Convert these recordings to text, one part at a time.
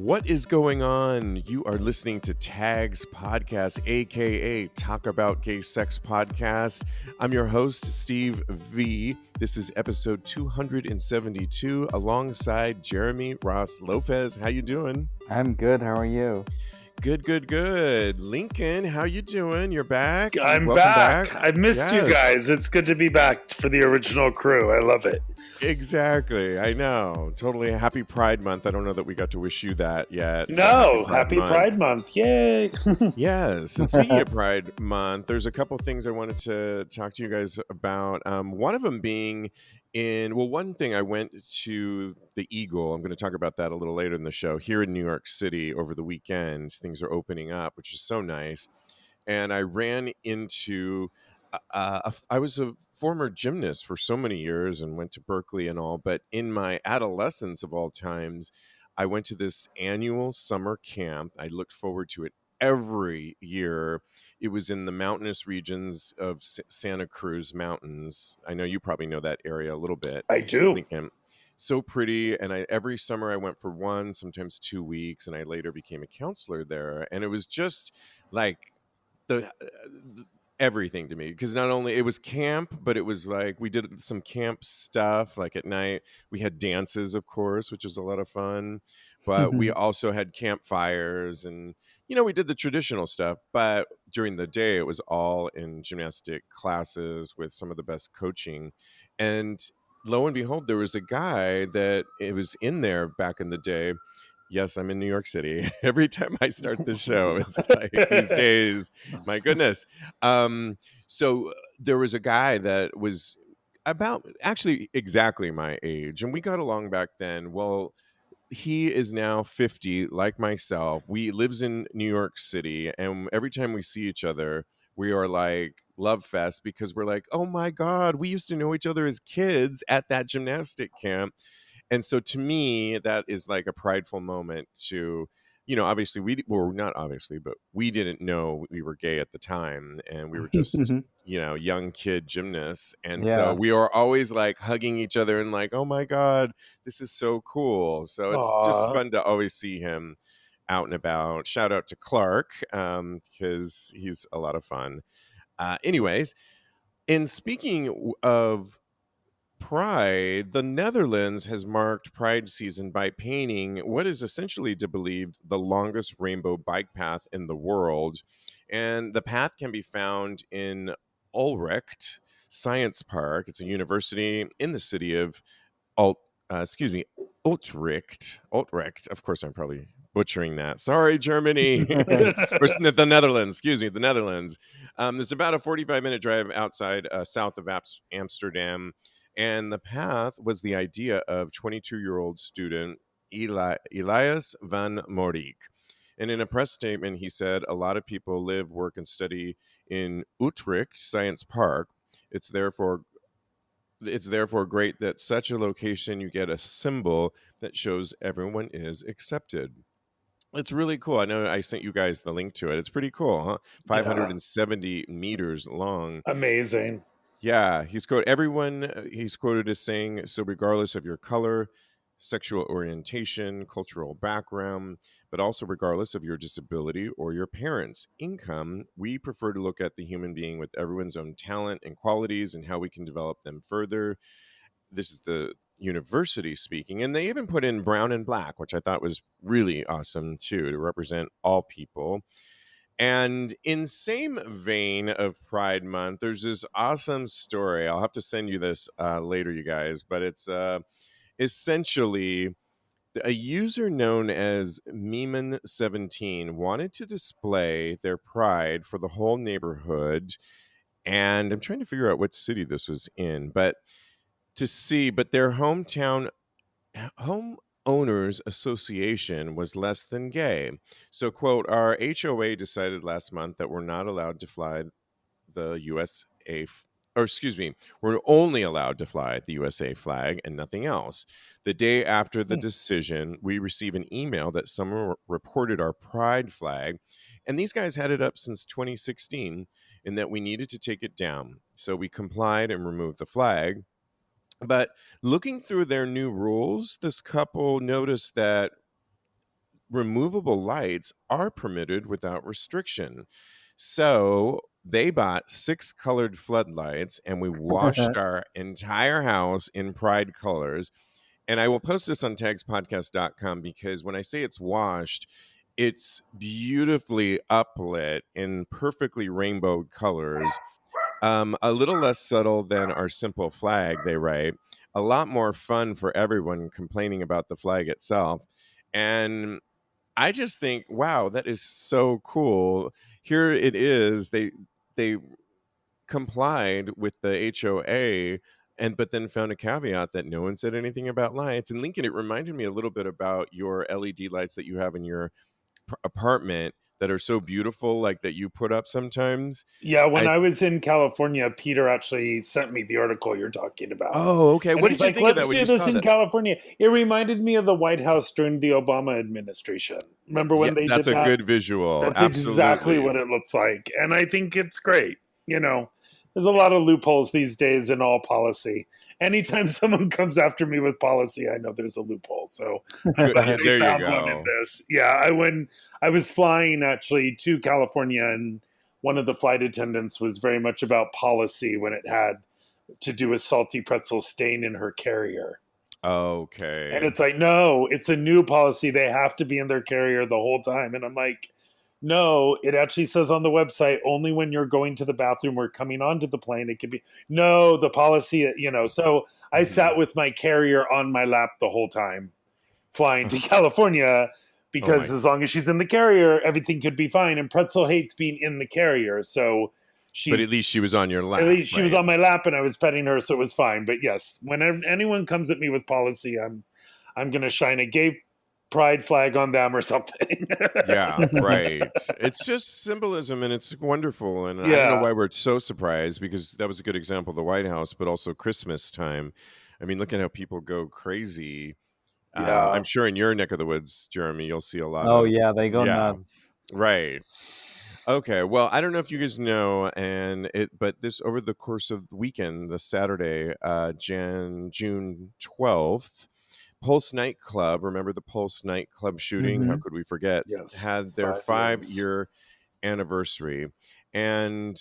What is going on? You are listening to Tagspodcast, aka Talk About Gay Sex Podcast. I'm your host, Steve V. This is episode 272 alongside Jeremy Ross Lopez. How you doing? I'm good. How are you? Good. Lincoln, how you doing? You're back. I'm Welcome back. I missed you Yes. guys. It's good to be back for the original crew. I love it. Exactly. I know. Totally. Happy Pride Month. I don't know that we got to wish you that yet. No, happy Pride Month. Yay. Yes. And speaking of Pride Month, there's a couple things I wanted to talk to you guys about. One of them being one thing, I went to the Eagle. I'm going to talk about that a little later in the show here in New York City over the weekend. Things are opening up, which is so nice. And I ran into I was a former gymnast for so many years and went to Berkeley and all, but in my adolescence of all times, I went to this annual summer camp. I looked forward to it every year. It was in the mountainous regions of Santa Cruz Mountains. I know you probably know that area a little bit. I do. Lincoln. So pretty. And every summer I went for 1, sometimes 2 weeks, and I later became a counselor there. And it was just like the everything to me, because not only it was camp, but it was like we did some camp stuff. Like at night we had dances, of course, which was a lot of fun, but we also had campfires, and we did the traditional stuff. But during the day it was all in gymnastic classes with some of the best coaching. And lo and behold, there was a guy that it was in there back in the day. Yes, I'm in New York City. Every time I start the show, it's like these days, my goodness. So there was a guy that was about actually exactly my age, and we got along back then. Well, he is now 50, like myself. We lives in New York City, and every time we see each other, we are like love fest, because we're like, oh my God, we used to know each other as kids at that gymnastic camp. And so to me, that is like a prideful moment to, obviously not obviously, but we didn't know we were gay at the time, and we were just, young kid gymnasts. And so we are always like hugging each other and like, oh my God, this is so cool. So it's just fun to always see him out and about. Shout out to Clark, because he's a lot of fun. Anyways, and speaking of Pride, the Netherlands has marked Pride season by painting what is essentially to believe the longest rainbow bike path in the world. And the path can be found in Ulrecht Science Park. It's a university in the city of Utrecht. Utrecht. Of course, I'm probably butchering that. Sorry, Germany. The Netherlands. The Netherlands. It's about a 45-minute drive outside south of Amsterdam. And the path was the idea of 22-year-old student Elias van Morik. And in a press statement, he said, a lot of people live, work, and study in Utrecht Science Park. It's therefore great that such a location, you get a symbol that shows everyone is accepted. It's really cool. I know I sent you guys the link to it. It's pretty cool, huh? 570 meters long. Amazing. Yeah, he's quoted as saying, so regardless of your color, sexual orientation, cultural background, but also regardless of your disability or your parents' income, we prefer to look at the human being with everyone's own talent and qualities and how we can develop them further. This is the university speaking, and they even put in brown and black, which I thought was really awesome too, to represent all people. And in same vein of Pride Month, there's this awesome story. I'll have to send you this later, you guys, but it's essentially a user known as Meeman17 wanted to display their pride for the whole neighborhood. And I'm trying to figure out what city this was in, but their homeowners association was less than gay. So, quote, our HOA decided last month that we're not allowed to fly the USA, we're only allowed to fly the USA flag and nothing else. The day after the decision, we received an email that someone reported our pride flag, and these guys had it up since 2016, and that we needed to take it down. So we complied and removed the flag. But looking through their new rules, this couple noticed that removable lights are permitted without restriction. So they bought 6 colored floodlights and we washed our entire house in pride colors. And I will post this on tagspodcast.com because when I say it's washed, it's beautifully uplit in perfectly rainbow colors. A little less subtle than our simple flag, they write. A lot more fun for everyone complaining about the flag itself. And I just think, wow, that is so cool. Here it is. They complied with the HOA and but then found a caveat that no one said anything about lights. And Lincoln, it reminded me a little bit about your LED lights that you have in your apartment that are so beautiful, like that you put up sometimes. Yeah, when I I was in California, Peter actually sent me the article you're talking about. Oh, okay. And What he's did you like, think of let's that when do you this saw in that? California. It reminded me of the White House during the Obama administration. Remember Yeah, when they that's did a that? good visual. That's exactly Absolutely. what it looks like. And I think it's great. You know, there's a lot of loopholes these days in all policy. Anytime someone comes after me with policy, I know there's a loophole. So I'm Good. glad Yeah, they there you found one in go. this. Yeah, I was flying actually to California, and one of the flight attendants was very much about policy when it had to do with salty pretzel staying in her carrier. And Okay. it's like, no, it's a new policy. They have to be in their carrier the whole time. And I'm like, no, it actually says on the website only when you're going to the bathroom or coming onto the plane. It could be, no, the policy, you know. So I Mhm. sat with my carrier on my lap the whole time flying to California Oh my. because as long as she's in the carrier, everything could be fine. And Pretzel hates being in the carrier. So But at she's least she was on your at lap, least she was right? on my lap and I was petting her, so it was fine. But yes, whenever anyone comes at me with policy, I'm gonna shine a gay pride flag on them or something. Yeah, right. It's just symbolism and it's wonderful. And I don't know Yeah, why we're so surprised because that was a good example of the White House, but also Christmas time. I mean, look at how people go crazy. yeah. I'm sure in your neck of the woods, Jeremy, you'll see a lot Oh of, yeah, they go yeah, nuts. right. Okay. Well, I don't know if you guys know, but this over the course of the weekend, the Saturday, June 12th, Pulse nightclub, remember the Pulse nightclub shooting? How Hmm. could we forget? Yes, Had their 5 years. 5 year anniversary. And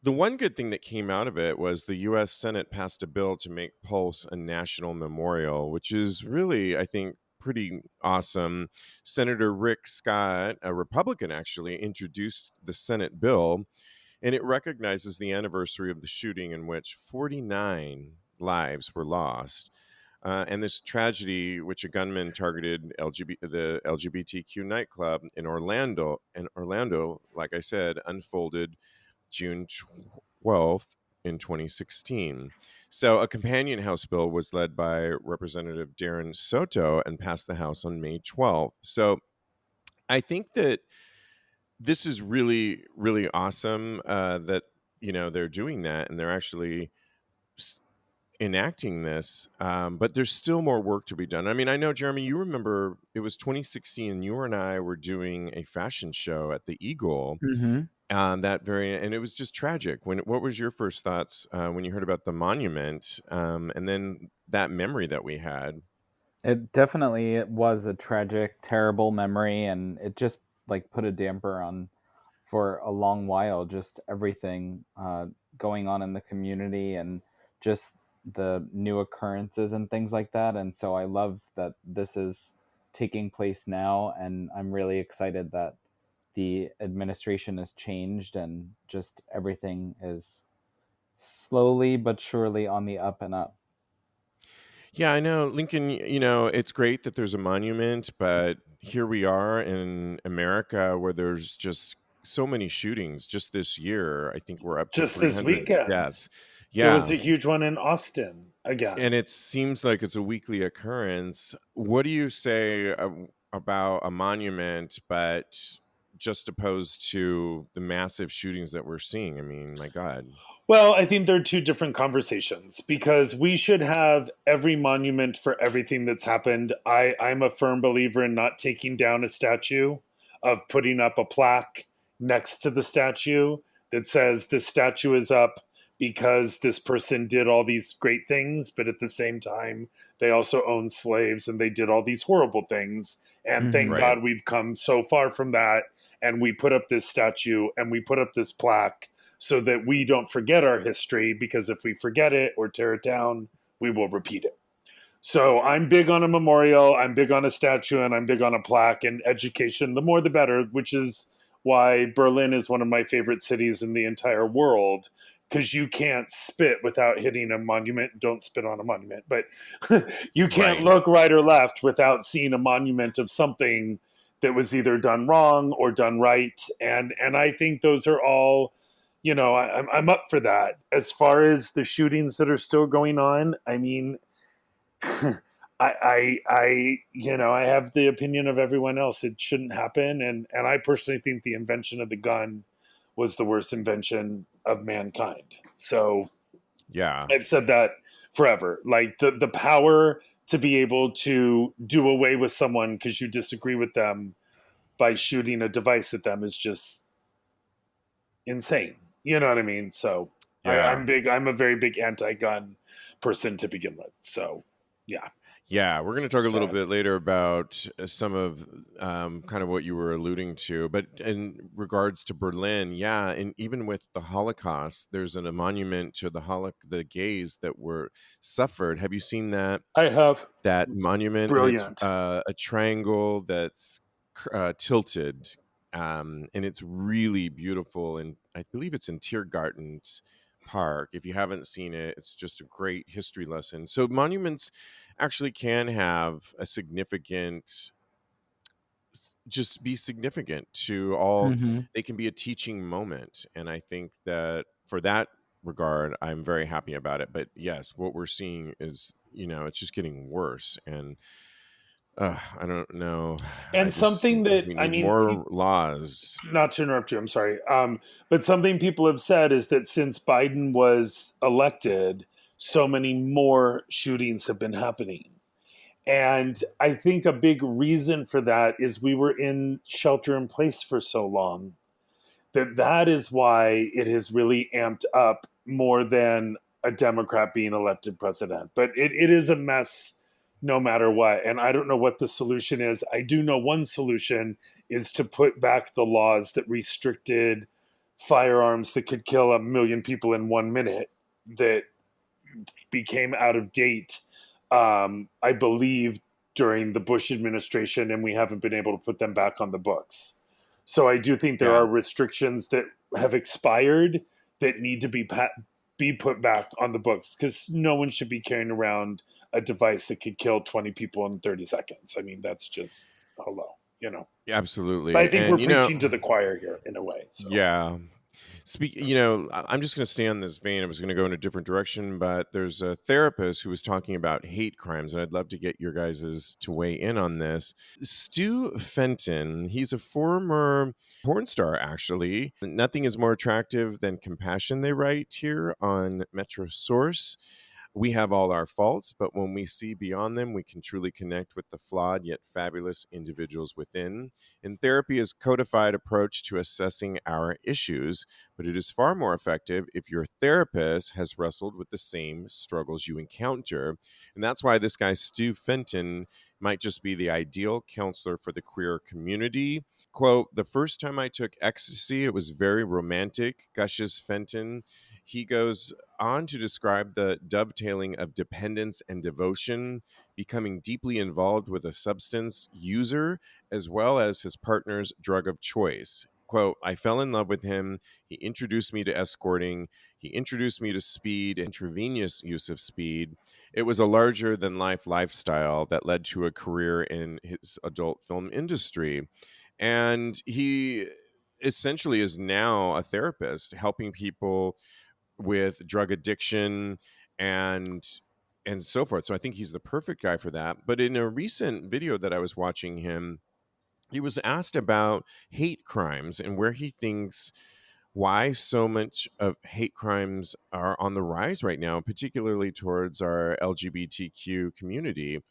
the one good thing that came out of it was the US Senate passed a bill to make Pulse a national memorial, which is really, I think, pretty awesome. Senator Rick Scott, a Republican actually, introduced the Senate bill, and it recognizes the anniversary of the shooting in which 49 lives were lost. And this tragedy, which a gunman targeted the LGBTQ nightclub in Orlando, like I said, unfolded June 12th in 2016. So a companion House bill was led by Representative Darren Soto and passed the House on May 12th. So I think that this is really, really awesome that they're doing that and they're actually s- enacting this. But there's still more work to be done. I mean, I know, Jeremy, you remember it was 2016. You and I were doing a fashion show at the Eagle Hmm. and it was just tragic. What was your first thoughts when you heard about the monument, and then that memory that we had? It definitely was a tragic, terrible memory, and it just like put a damper on for a long while. Just everything going on in the community, and just the new occurrences and things like that. And so I love that this is taking place now, and I'm really excited that the administration has changed and just everything is slowly but surely on the up and up. Yeah, I know, Lincoln. It's great that there's a monument, but here we are in America where there's just so many shootings. Just this year, I think we're up to Just this 300 weekend, deaths. there was Yeah, a huge one in Austin again. and it seems like it's a weekly occurrence. What do you say about a monument, but just opposed to the massive shootings that we're seeing? I mean, my God. Well, I think they're two different conversations because we should have every monument for everything that's happened. I'm a firm believer in not taking down a statue, of putting up a plaque next to the statue that says this statue is up because this person did all these great things, but at the same time, they also owned slaves and they did all these horrible things. And thank Mm-hmm. Right. God we've come so far from that. And we put up this statue and we put up this plaque so that we don't forget our history, because if we forget it or tear it down, we will repeat it. So I'm big on a memorial, I'm big on a statue, and I'm big on a plaque, and education. The more the better, which is why Berlin is one of my favorite cities in the entire world, because you can't spit without hitting a monument. Don't spit on a monument, but you can't Right. look right or left without seeing a monument of something that was either done wrong or done right. And I think those are all, I'm up for that. As far as the shootings that are still going on, I mean, I have the opinion of everyone else. It shouldn't happen, and I personally think the invention of the gun was the worst invention of mankind. So Yeah. I've said that forever. Like the power to be able to do away with someone because you disagree with them by shooting a device at them is just insane. You know what I mean? So Yeah. I'm a very big anti-gun person to begin with. So yeah. Yeah, we're going to talk a little So bit later about some of kind of what you were alluding to. But in regards to Berlin, yeah, and even with the Holocaust, there's a monument to the gays that were suffered. Have you seen that I have. It's monument? And it's brilliant. a triangle that's tilted, and it's really beautiful. And I believe it's in Tiergarten Park. If you haven't seen it, it's just a great history lesson. So monuments actually can have a significant just be significant to all. Mm-hmm. They can be a teaching moment, and I think that for that regard I'm very happy about it. But yes, what we're seeing is, it's just getting worse. And I don't know. I And just something that, we I need mean, more laws. not to interrupt you, I'm sorry. But something people have said is that since Biden was elected, so many more shootings have been happening. And I think a big reason for that is we were in shelter in place for so long that is why it has really amped up more than a Democrat being elected president. But it is a mess no matter what. And I don't know what the solution is. I do know one solution is to put back the laws that restricted firearms that could kill 1 million people in 1 minute that became out of date, I believe, during the Bush administration, and we haven't been able to put them back on the books. So I do think there Yeah. are restrictions that have expired that need to be put back on the books, because no one should be carrying around a device that could kill 20 people in 30 seconds. I mean, that's just hello. But I Absolutely. think we're And preaching to the choir here in a way. So yeah. I'm just going to stay on this vein. I was going to go in a different direction, but there's a therapist who was talking about hate crimes, and I'd love to get your guys's to weigh in on this. Stu Fenton, he's a former porn star, actually. Nothing is more attractive than compassion, they write here on Metro Source. We have all our faults, but when we see beyond them, we can truly connect with the flawed yet fabulous individuals within. And therapy is a codified approach to assessing our issues, but it is far more effective if your therapist has wrestled with the same struggles you encounter. And that's why this guy, Stu Fenton, might just be the ideal counselor for the queer community. Quote, "The first time I took ecstasy, it was very romantic," gushes Fenton. He goes on to describe the dovetailing of dependence and devotion, becoming deeply involved with a substance user as well as his partner's drug of choice. Quote, "I fell in love with him. He introduced me to escorting. He introduced me to speed, intravenous use of speed. It was a larger than life lifestyle that led to a career in his adult film industry." And he essentially is now a therapist helping people with drug addiction and so forth. So I think he's the perfect guy for that. But in a recent video that I was watching him, he was asked about hate crimes and where he thinks why so much of hate crimes are on the rise right now, particularly towards our LGBTQ community.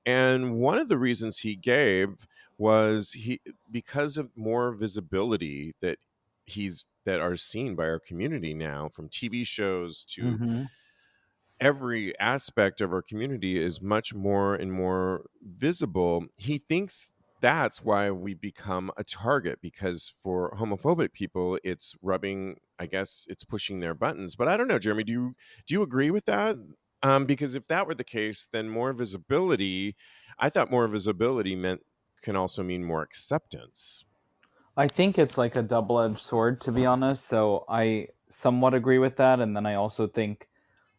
And one of the reasons he gave was he because of more visibility that that are seen by our community now, from TV shows to Hmm. every aspect of our community is much more and more visible. He thinks that's why we become a target, because for homophobic people it's rubbing, I guess it's pushing their buttons. But I don't know, Jeremy, do you agree with that? Because if that were the case, then more visibility, I thought more visibility meant can also mean more acceptance. I think it's like a double-edged sword, to be honest. So I somewhat agree with that, and then I also think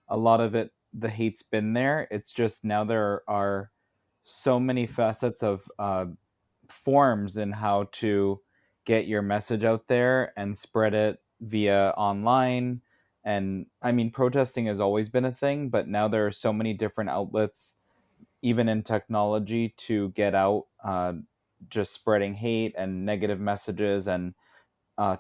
a lot of it, the hate's been there. It's just now there are so many facets of forms in how to get your message out there and spread it via online. And I mean, protesting has always been a thing, but now there are so many different outlets, even in technology, to get out just spreading hate and negative messages and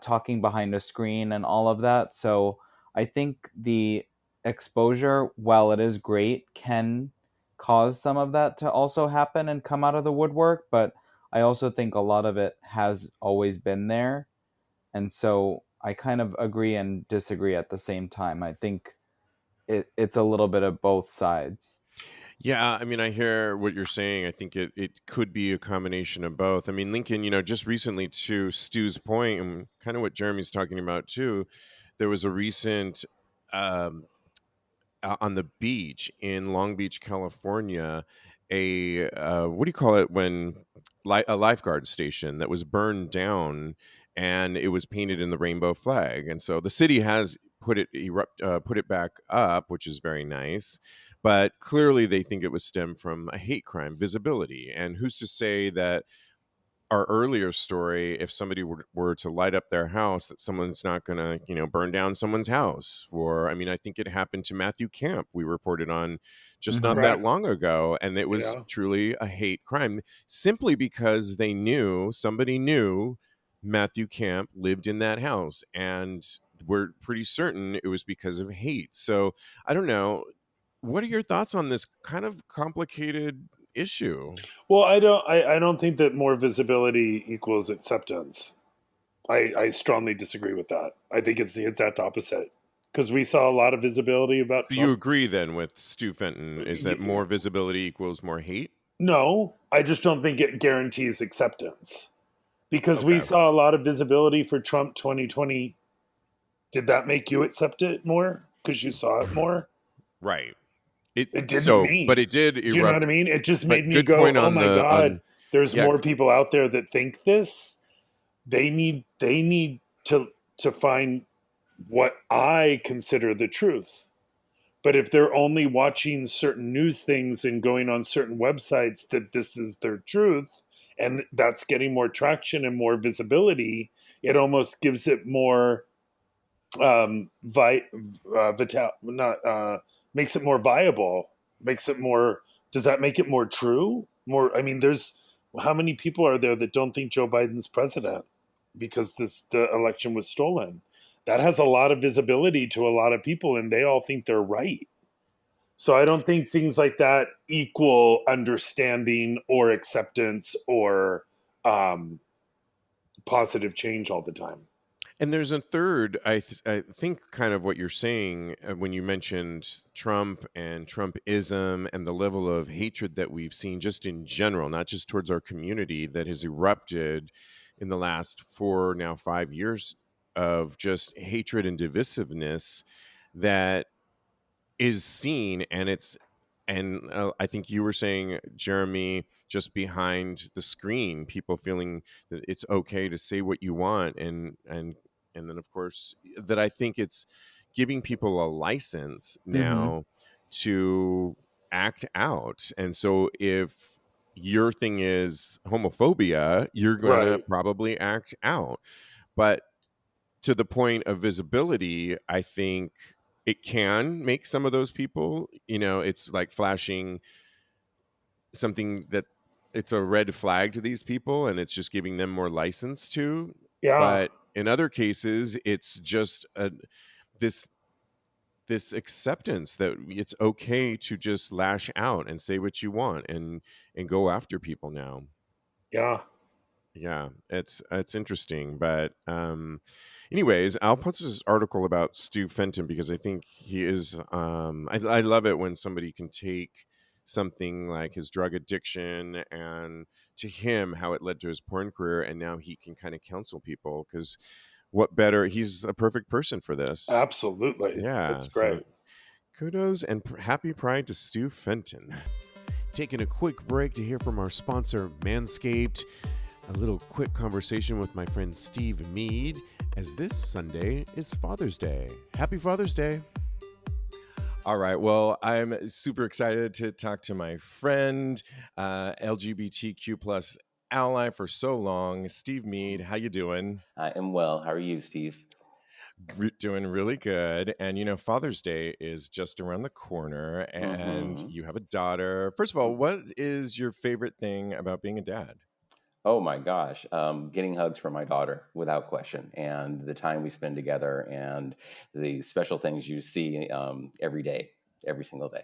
talking behind a screen and all of that. So I think the exposure, while it is great, can cause some of that to also happen and come out of the woodwork. But I also think a lot of it has always been there. And so I kind of agree and disagree at the same time. I think it's a little bit of both sides. Yeah, I mean, I hear what you're saying. I think it could be a combination of both. I mean, Lincoln, just recently, to Stu's point, and kind of what Jeremy's talking about too, there was a recent um, on the beach in Long Beach, California, a what do you call it when a lifeguard station that was burned down, and it was painted in the rainbow flag. And so the city has put it back up, which is very nice. But clearly, they think it was stemmed from a hate crime, visibility. And who's to say that our earlier story, if somebody were to light up their house, that someone's not going to, burn down someone's house? For, I mean, I think it happened to Matthew Camp. We reported on just not Hmm. that Correct. long ago. And it was Yeah. truly a hate crime, simply because somebody knew Matthew Camp lived in that house. And we're pretty certain it was because of hate. So I don't know. What are your thoughts on this kind of complicated issue? Well, I don't think that more visibility equals acceptance. I strongly disagree with that. I think it's the exact opposite. Because we saw a lot of visibility about Do you Trump. agree then with Stu Fenton? Is that more visibility equals more hate? No, I just don't think it guarantees acceptance. Because we Okay, saw a lot of visibility for Trump 2020. Did that make you accept it more? Because you saw it more? right. It It didn't so, but me. it did Do you know what I erupt. mean? It just made But me good go, point oh on my the God, on there's yeah. more people out there that think this. They need to find what I consider the truth. But if they're only watching certain news things and going on certain websites that this is their truth, and that's getting more traction and more visibility, it almost gives it more vital, not makes it more viable, makes it more. Does that make it more true? More. I mean, there's how many people are there that don't think Joe Biden's president because the election was stolen? That has a lot of visibility to a lot of people, and they all think they're right. So I don't think things like that equal understanding or acceptance or um, positive change all the time. And there's a third, I think, kind of what you're saying when you mentioned Trump and Trumpism and the level of hatred that we've seen just in general, not just towards our community, that has erupted in the last 5 years of just hatred and divisiveness that is seen. And I think you were saying, Jeremy, just behind the screen, people feeling that it's okay to say what you want, and then of course that I think it's giving people a license Hmm. now to act out. And so if your thing is homophobia, you're gonna Right. probably act out. But to the point of visibility, I think it can make some of those people, it's like flashing something that it's a red flag to these people, and it's just giving them more license to. Yeah. But in other cases, it's just this this acceptance that it's okay to just lash out and say what you want and go after people now. Yeah. Yeah, it's interesting, but anyways, I'll post this article about Stu Fenton because I think he is. I love it when somebody can take something like his drug addiction and to him how it led to his porn career, and now he can kind of counsel people because what better? He's a perfect person for this. Absolutely. Yeah, It's so great. kudos and happy Pride to Stu Fenton. Taking a quick break to hear from our sponsor, Manscaped. A little quick conversation with my friend Steve Mead, as this Sunday is Father's Day. Happy Father's Day. All right. Well, I'm super excited to talk to my friend, LGBTQ plus ally for so long, Steve Mead. How you doing? I am well. How are you, Steve? Doing really good. And Father's Day is just around the corner, and Mm-hmm. you have a daughter. First of all, what is your favorite thing about being a dad? Oh my gosh, getting hugs from my daughter without question, and the time we spend together, and the special things you see every day, every single day.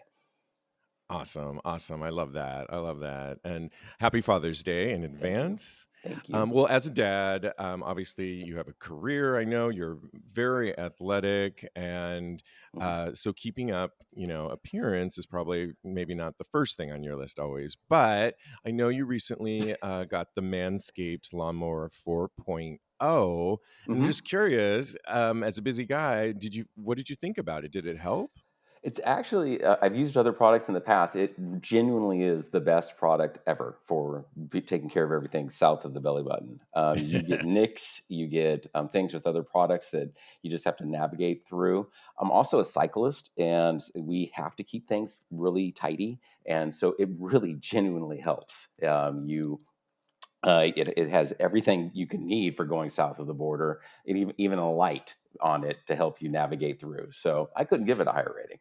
Awesome. Awesome. I love that. I love that. And happy Father's Day in Thank you. advance. Thank you. Well, as a dad, obviously you have a career. I know you're very athletic. And Mhm. so keeping up, appearance is probably maybe not the first thing on your list always. But I know you recently got the Manscaped Lawnmower 4.0. And I'm Mhm. just curious, as a busy guy, what did you think about it? Did it help? It's actually, I've used other products in the past. It genuinely is the best product ever for taking care of everything south of the belly button. You get nicks, you get things with other products that you just have to navigate through. I'm also a cyclist, and we have to keep things really tidy. And so it really genuinely helps. It has everything you can need for going south of the border, and even a light on it to help you navigate through. So I couldn't give it a higher rating.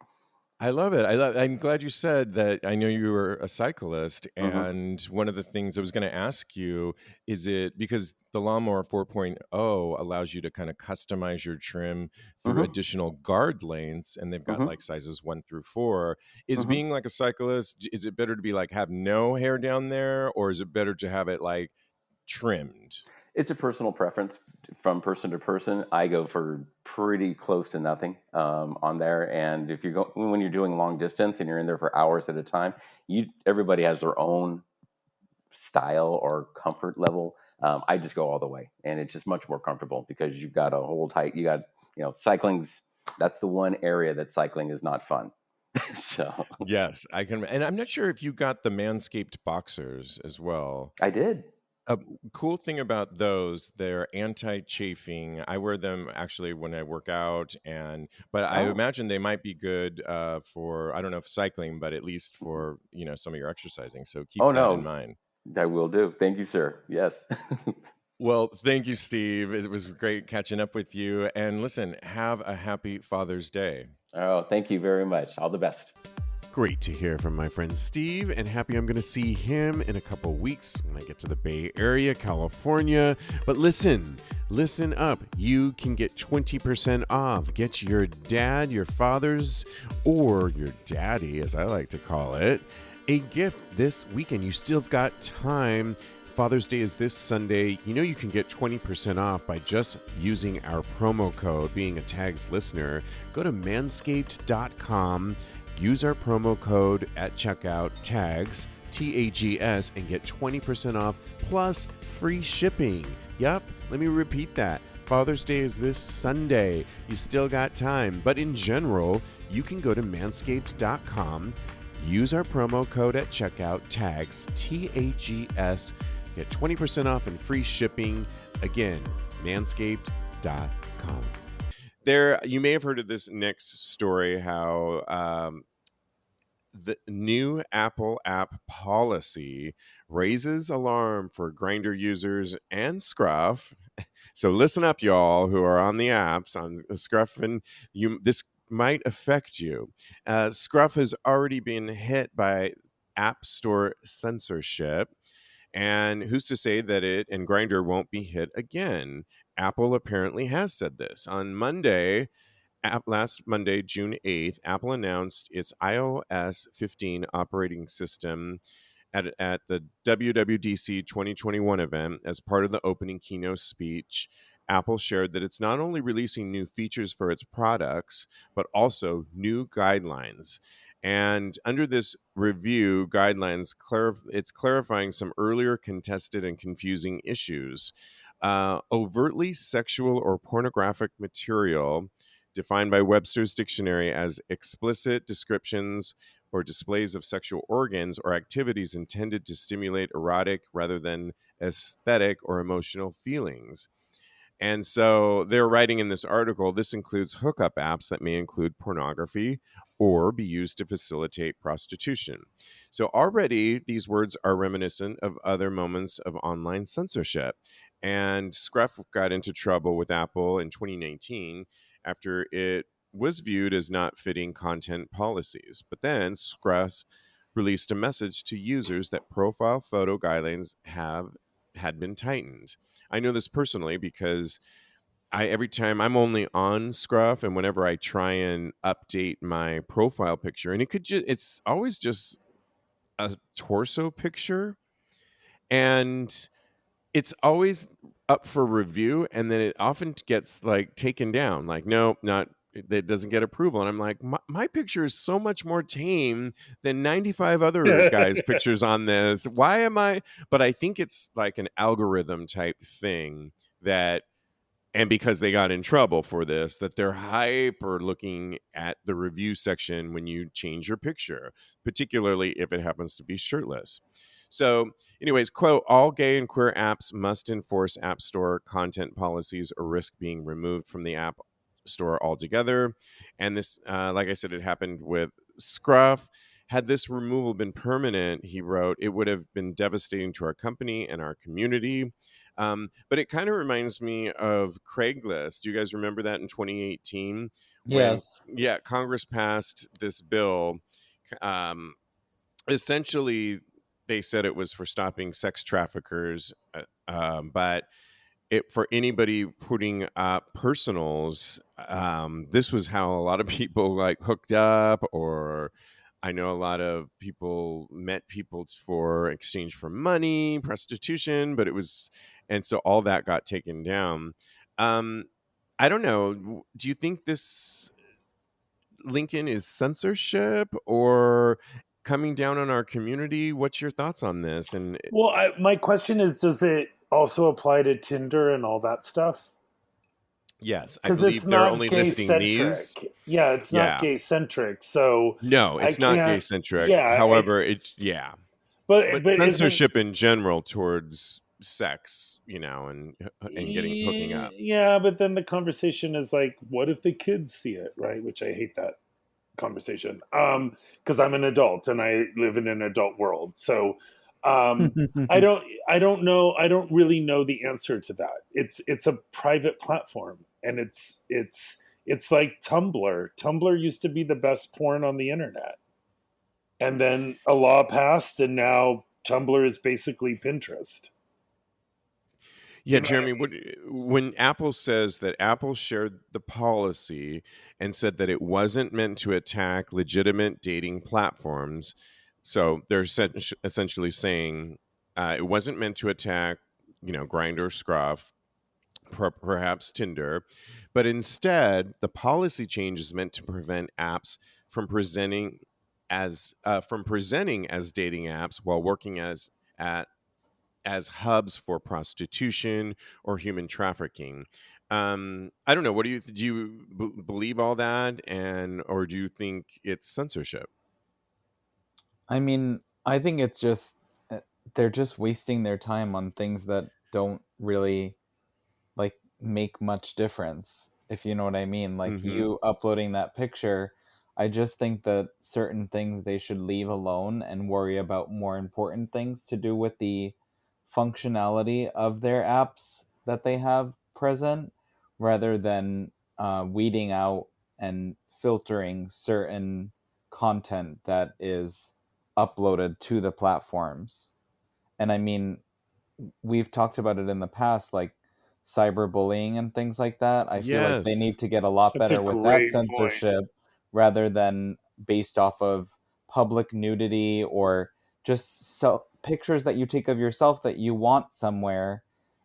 I love it. I'm glad you said that. I know you were a cyclist, Hmm. and one of the things I was going to ask you is it because the Lawnmower 4.0 allows you to kind of customize your trim through Hmm. additional guard lengths, and they've got Hmm. like sizes 1 through 4. Is Hmm. being like a cyclist, is it better to be like have no hair down there, or is it better to have it like trimmed? It's a personal preference from person to person. I go for pretty close to nothing on there, and if you're when you're doing long distance and you're in there for hours at a time, everybody has their own style or comfort level. I just go all the way, and it's just much more comfortable because you've got a whole tight. You got cycling's. That's the one area that cycling is not fun. So Yes, I can, and I'm not sure if you got the Manscaped boxers as well. I did. A cool thing about those, they're anti-chafing. I wear them actually when I work out, but I Oh. imagine they might be good for I don't know if cycling, but at least for some of your exercising. So keep Oh that in no, mind. I will do. Thank you, sir. Yes. Well, thank you, Steve. It was great catching up with you. And listen, have a happy Father's Day. Oh, thank you very much. All the best. Great to hear from my friend Steve, and happy I'm going to see him in a couple weeks when I get to the Bay Area, California. But listen up. You can get 20% off. Get your dad, your father's, or your daddy, as I like to call it, a gift this weekend. You still have got time. Father's Day is this Sunday. You can get 20% off by just using our promo code, being a Tags listener. Go to manscaped.com. Use our promo code at checkout, TAGS, TAGS, and get 20% off plus free shipping. Yep, let me repeat that. Father's Day is this Sunday. You still got time, but in general, you can go to manscaped.com, use our promo code at checkout, TAGS, TAGS, get 20% off and free shipping. Again, manscaped.com. You may have heard of this next story, how the new Apple app policy raises alarm for Grindr users and Scruff. So listen up, y'all who are on the apps on Scruff, and this might affect you. Scruff has already been hit by App Store censorship, and who's to say that it and Grindr won't be hit again? Apple apparently has said this on Monday. Last Monday, June 8th, Apple announced its iOS 15 operating system at the WWDC 2021 event, as part of the opening keynote speech, Apple shared that it's not only releasing new features for its products, but also new guidelines. And under this review guidelines, it's clarifying some earlier contested and confusing issues. Overtly sexual or pornographic material, defined by Webster's dictionary as explicit descriptions or displays of sexual organs or activities intended to stimulate erotic rather than aesthetic or emotional feelings. And so they're writing in this article, this includes hookup apps that may include pornography or be used to facilitate prostitution. So already these words are reminiscent of other moments of online censorship. And Scruff got into trouble with Apple in 2019 after it was viewed as not fitting content policies. But then Scruff released a message to users that profile photo guidelines had been tightened. I know this personally because I every time I'm only on Scruff, and whenever I try and update my profile picture, and it's always just a torso picture, and it's always up for review, and then it often gets like taken down, like no, not that doesn't get approval. And I'm like, my picture is so much more tame than 95 other guys' pictures on this. Why am I? But I think it's like an algorithm type thing that, and because they got in trouble for this, that they're hyper looking at the review section when you change your picture, particularly if it happens to be shirtless. So, anyways, quote, all gay and queer apps must enforce App Store content policies or risk being removed from the App Store altogether. And this, like I said, it happened with Scruff. Had this removal been permanent, he wrote, it would have been devastating to our company and our community. But it kind of reminds me of Craigslist. Do you guys remember that in 2018 when, Yes. yeah, Congress passed this bill? Um, Essentially, they said it was for stopping sex traffickers, but for anybody putting up personals, this was how a lot of people like hooked up, or I know a lot of people met people for exchange for money, prostitution, but it was, and so all that got taken down. um I don't know, do you think this, Lincoln, is censorship or coming down on our community? What's your thoughts on this? And Well, my question is, does it also apply to Tinder and all that stuff? yes, I Because it's believe they're not only gay listing these. centric. Yeah, it's not Yeah. gay centric. So No, I it's not gay can't. centric. Yeah, However, it's, yeah. But but isn't censorship in general towards sex, and getting hooking up. yeah, but then the conversation is like, what if the kids see it, right? Which I hate that conversation. Because I'm an adult and I live in an adult world. So um I don't I don't know, I don't really know the answer to that. It's a private platform, and it's like Tumblr. Tumblr used to be the best porn on the internet. And then a law passed, and now Tumblr is basically Pinterest. Yeah, You know what I Jeremy, when Apple says that Apple shared the policy and said that it wasn't meant to attack legitimate dating platforms, so they're essentially saying it wasn't meant to attack, Grindr, Scruff, perhaps Tinder, but instead the policy change is meant to prevent apps from presenting as dating apps while working at as hubs for prostitution or human trafficking. I don't know. What do you believe all that, and or do you think it's censorship? I mean, I think it's just they're just wasting their time on things that don't really like make much difference, if you know what I mean. Like Mm-hmm. you uploading that picture, I just think that certain things they should leave alone and worry about more important things to do with the functionality of their apps that they have present, rather than weeding out and filtering certain content that is uploaded to the platforms. And I mean, we've talked about it in the past, like cyberbullying and things like that. I feel like they Yes. need to get a lot That's a better with that great point. censorship, rather than based off of public nudity or just pictures that you take of yourself that you want somewhere,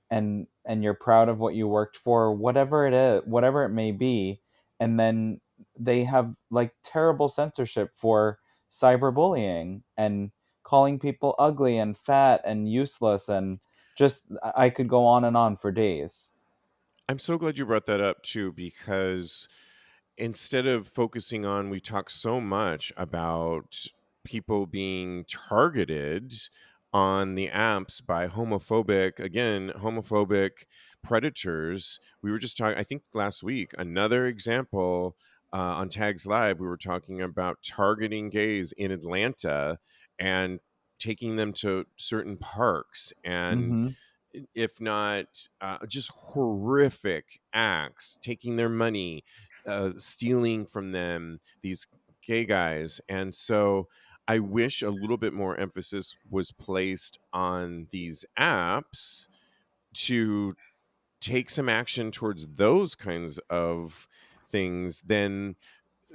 and you're proud of what you worked for, whatever it is, whatever it may be. And then they have like terrible censorship for cyberbullying and calling people ugly and fat and useless, and just I could go on and on for days. I'm so glad you brought that up too, because instead of focusing on, we talk so much about people being targeted on the apps by homophobic predators. We were just talking, I think last week, another example on Tags Live, we were talking about targeting gays in Atlanta and taking them to certain parks, and Mm-hmm. if not just horrific acts, taking their money, stealing from them, these gay guys. And so I wish a little bit more emphasis was placed on these apps to take some action towards those kinds of things, then,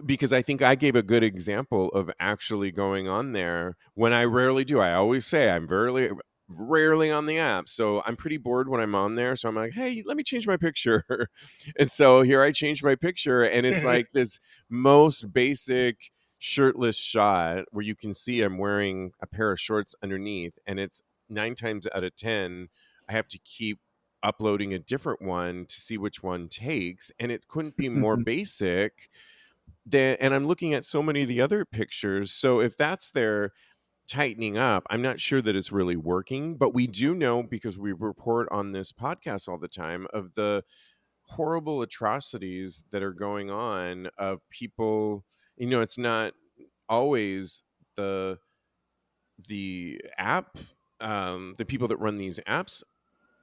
because I think I gave a good example of actually going on there when I rarely do. I always say I'm very rarely on the app. So I'm pretty bored when I'm on there. So I'm like, hey, let me change my picture. And so here I changed my picture, and it's like this most basic shirtless shot where you can see I'm wearing a pair of shorts underneath, and it's 9 times out of 10 I have to keep uploading a different one to see which one takes, and it couldn't be more basic. And I'm looking at so many of the other pictures. So if that's their tightening up, I'm not sure that it's really working. But we do know, because we report on this podcast all the time, of the horrible atrocities that are going on of people. It's not always the app, the people that run these apps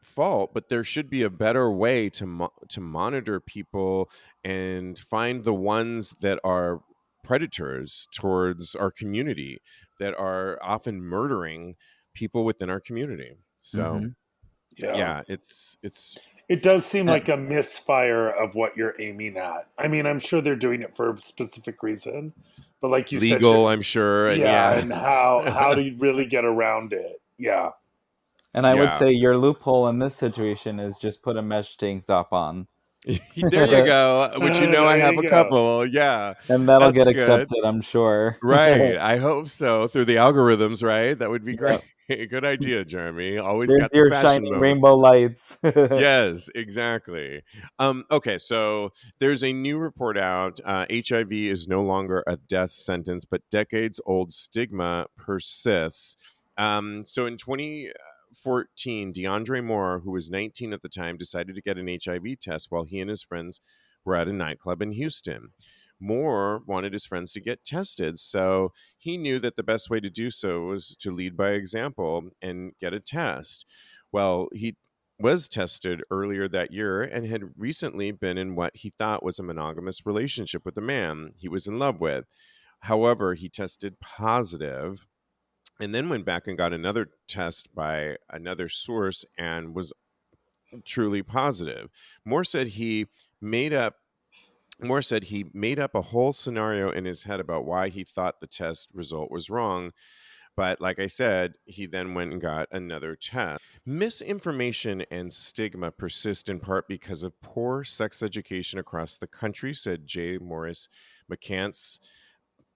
fault, but there should be a better way to monitor people and find the ones that are predators towards our community, that are often murdering people within our community. So Mm-hmm. Yeah. yeah, it's It does seem like a misfire of what you're aiming at. I mean, I'm sure they're doing it for a specific reason, but like you said, legal, I'm sure. And yeah, yeah. and how do you really get around it? Yeah. And I would Yeah. say your loophole in this situation is just put a mesh tank top on. There you go. Which, I There have you a go. couple. Yeah. And that'll That's get good. accepted, I'm sure. Right. I hope so. Through the algorithms, right? That would be great. Yep. Good idea, Jeremy. Always There's got the your fashion shining moment. rainbow lights. Yes, exactly. Okay, so there's a new report out. HIV is no longer a death sentence, but decades old stigma persists. So in 2014, DeAndre Moore, who was 19 at the time, decided to get an HIV test while he and his friends were at a nightclub in Houston. Moore wanted his friends to get tested, so he knew that the best way to do so was to lead by example and get a test. Well, he was tested earlier that year and had recently been in what he thought was a monogamous relationship with a man he was in love with. However, he tested positive and then went back and got another test by another source and was truly positive. Moore said he made up Moore said he made up a whole scenario in his head about why he thought the test result was wrong. But like I said, he then went and got another test. Misinformation and stigma persist in part because of poor sex education across the country, said J. Morris McCants,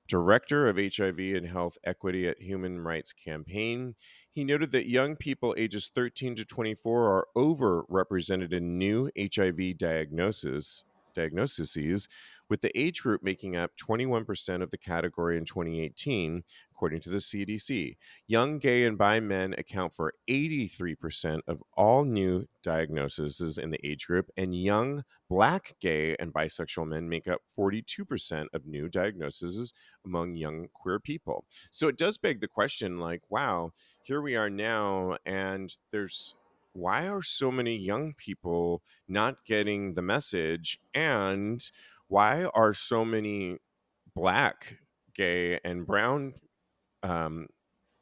director of HIV and health equity at Human Rights Campaign. He noted that young people ages 13 to 24 are overrepresented in new HIV diagnoses, with the age group making up 21% of the category in 2018, according to the CDC. Young gay and bi men account for 83% of all new diagnoses in the age group, and young Black gay and bisexual men make up 42% of new diagnoses among young queer people. So it does beg the question, like, wow, here we are now, and why are so many young people not getting the message? And why are so many Black, gay, and brown um,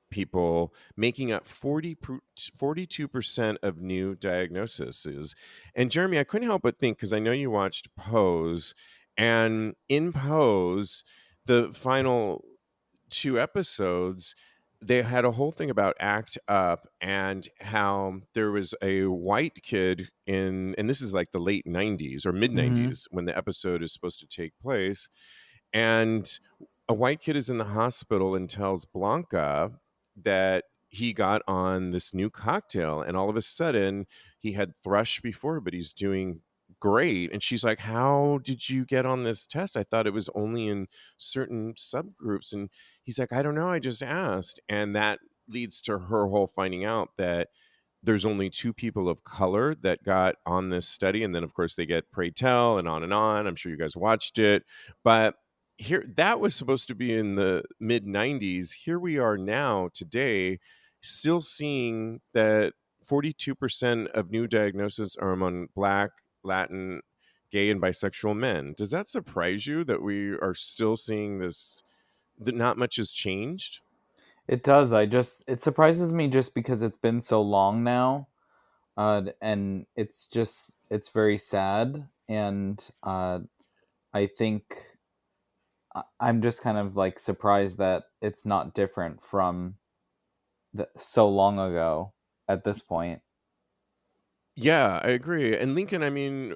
people making up 42% of new diagnoses? And Jeremy, I couldn't help but think, because I know you watched Pose, and in Pose, the final two episodes, they had a whole thing about ACT UP and how there was a white kid and this is like the late 90s or mid Hmm. 90s when the episode is supposed to take place. And a white kid is in the hospital and tells Blanca that he got on this new cocktail and all of a sudden he had thrush before, but he's doing great. And she's like, how did you get on this test? I thought it was only in certain subgroups. And he's like, I don't know, I just asked. And that leads to her whole finding out that there's only two people of color that got on this study. And then, of course, they get Pray Tell and on and on. I'm sure you guys watched it. But here, that was supposed to be in the mid 90s. Here we are now, today, still seeing that 42% of new diagnoses are among Black, Latin, gay, and bisexual men. Does that surprise you that we are still seeing this, that not much has changed? It does. It surprises me just because it's been so long now, and it's very sad. And I think I'm just kind of like surprised that it's not different from so long ago at this point. Yeah, I agree. And Lincoln, I mean,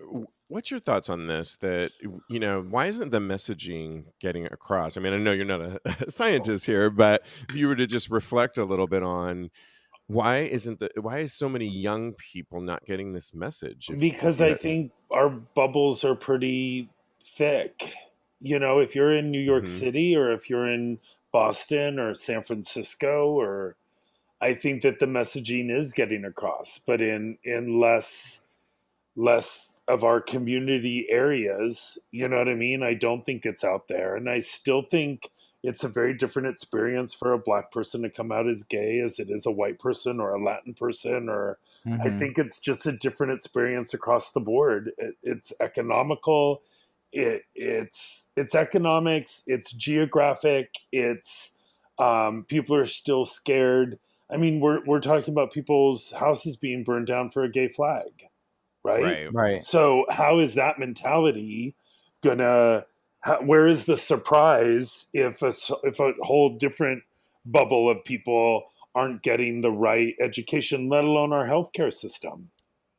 what's your thoughts on this? That, why isn't the messaging getting across? I mean, I know you're not a scientist here, but if you were to just reflect a little bit on why is so many young people not getting this message? Because I think our bubbles are pretty thick. If you're in New York Mhm. City or if you're in Boston or San Francisco, or I think that the messaging is getting across, but in less of our community areas, you know what I mean? I don't think it's out there. And I still think it's a very different experience for a Black person to come out as gay as it is a white person or a Latin person. Or I Hmm. think it's just a different experience across the board. It's economical, it's economics, it's geographic, it's people are still scared. I mean, we're talking about people's houses being burned down for a gay flag, right? Right. Right. So how is that mentality gonna? Where is the surprise if a whole different bubble of people aren't getting the right education, let alone our healthcare system?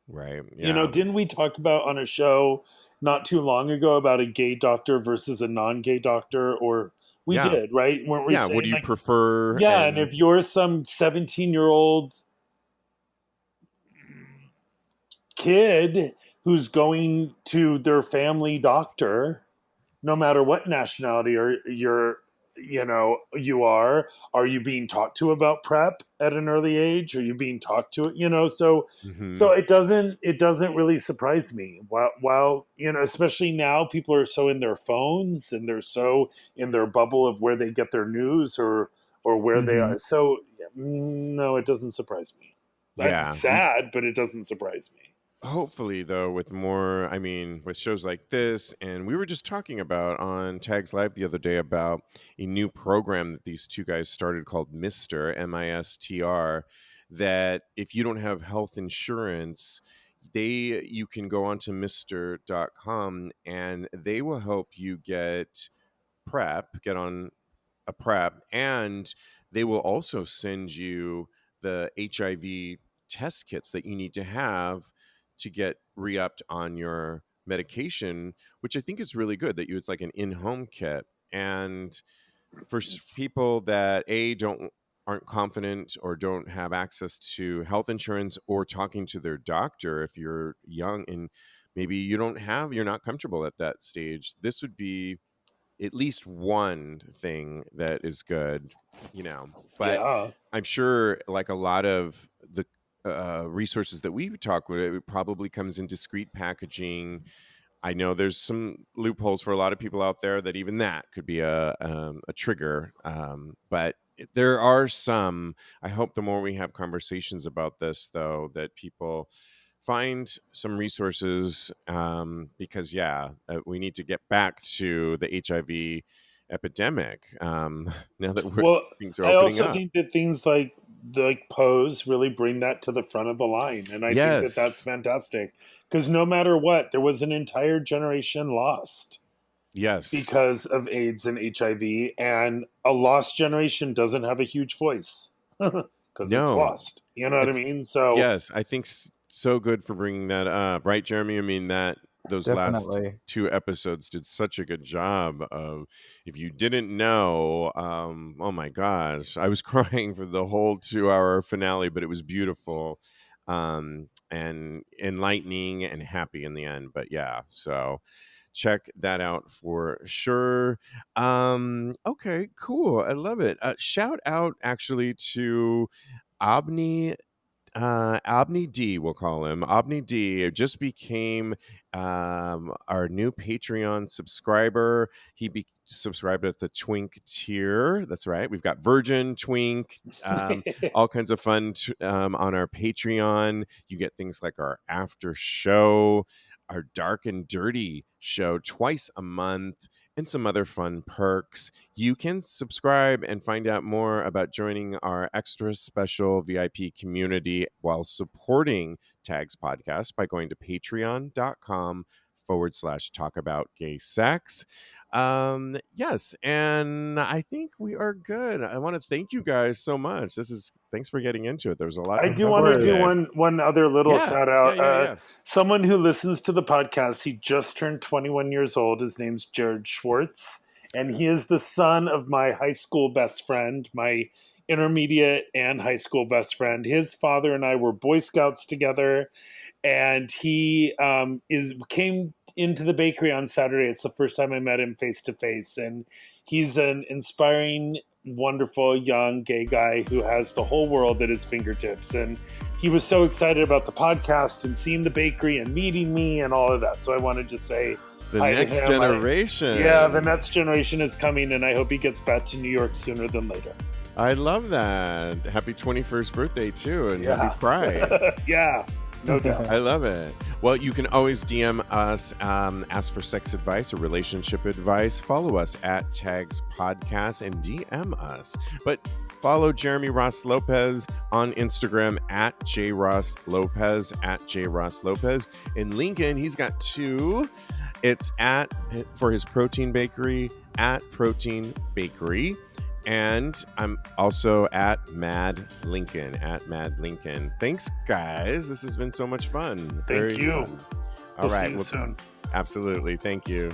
Right. Yeah. Didn't we talk about on a show not too long ago about a gay doctor versus a non-gay doctor? Or we Yeah. did, right? Weren't we Yeah. What saying do you like, prefer? yeah, and And if you're some 17-year-old kid who's going to their family doctor, no matter what nationality or are you being talked to about prep at an early age? Are you being talked to so Mhm. it doesn't really surprise me, while especially now people are so in their phones and they're so in their bubble of where they get their news, or where they Hmm. are. So no, it doesn't surprise me. That's Yeah. sad, but it doesn't surprise me. Hopefully, though, with more, I mean, with shows like this, and we were just talking about on Tags Live the other day about a new program that these two guys started called Mister, MISTR, that if you don't have health insurance, you can go onto Mister.com and they will help you get on a prep, and they will also send you the HIV test kits that you need to have to get re-upped on your medication, which I think is really good that it's like an in-home kit. And for people that aren't confident or don't have access to health insurance or talking to their doctor, if you're young and maybe you're not comfortable at that stage, this would be at least one thing that is good, But Yeah. I'm sure, like a lot of the resources that we talk with, it probably comes in discrete packaging. I know there's some loopholes for a lot of people out there that even that could be a trigger. But there are some. I hope the more we have conversations about this, though, that people find some resources, because we need to get back to the HIV epidemic, now that Well, things are I opening also up. think that things like Pose really bring that to the front of the line, and I think that that's Yes. fantastic, because no matter what, there was an entire generation lost. Yes. because of AIDS and HIV, and a lost generation doesn't have a huge voice because it's No. lost. You know what I It's mean? So yes, I think so good for bringing that up. Right, Jeremy? I mean that those last Definitely. 2 episodes did such a good job of if you didn't know, oh my gosh, I was crying for the whole 2-hour finale, but it was beautiful. And enlightening and happy in the end. But yeah, so check that out for sure. Okay, cool. I love it. Shout out actually to Obni Obni D, we'll call him. Obni D just became our new Patreon subscriber. He subscribed at the Twink tier. That's right. We've got Virgin, Twink, all kinds of fun on our Patreon. You get things like our after show, our Dark and Dirty show twice a month, and some other fun perks. You can subscribe and find out more about joining our extra special VIP community while supporting Tags Podcast by going to patreon.com/talk about gay sex. Yes, and I think we are good. I want to thank you guys so much. Thanks for getting into it. There was a lot I to do Of want cover to do course. today. one other little Yeah, shout yeah, out. yeah, yeah. Someone who listens to the podcast, he just turned 21 years old. His name's Jared Schwartz, and he is the son of my high school best friend, my intermediate and high school best friend. His father and I were Boy Scouts together, and he came into the bakery on Saturday. It's the first time I met him face to face, and he's an inspiring, wonderful young gay guy who has the whole world at his fingertips. And he was so excited about the podcast and seeing the bakery and meeting me and all of that. So I wanted to say The hi to next him. generation. Yeah, the next generation is coming, and I hope he gets back to New York sooner than later. I love that. Happy 21st birthday, too, and Yeah. happy Pride. Yeah, no doubt. I love it. Well, you can always DM us, ask for sex advice or relationship advice. Follow us at Tags Podcast and DM us. But follow Jeremy Ross Lopez on Instagram at JRossLopez, at JRossLopez. In Lincoln, he's got 2. It's for his protein bakery, at Protein Bakery. And I'm also at Mad Lincoln, at Mad Lincoln. Thanks, guys. This has been so much fun. Thank you. Fun. All We'll right. see you soon. Absolutely. Thank you.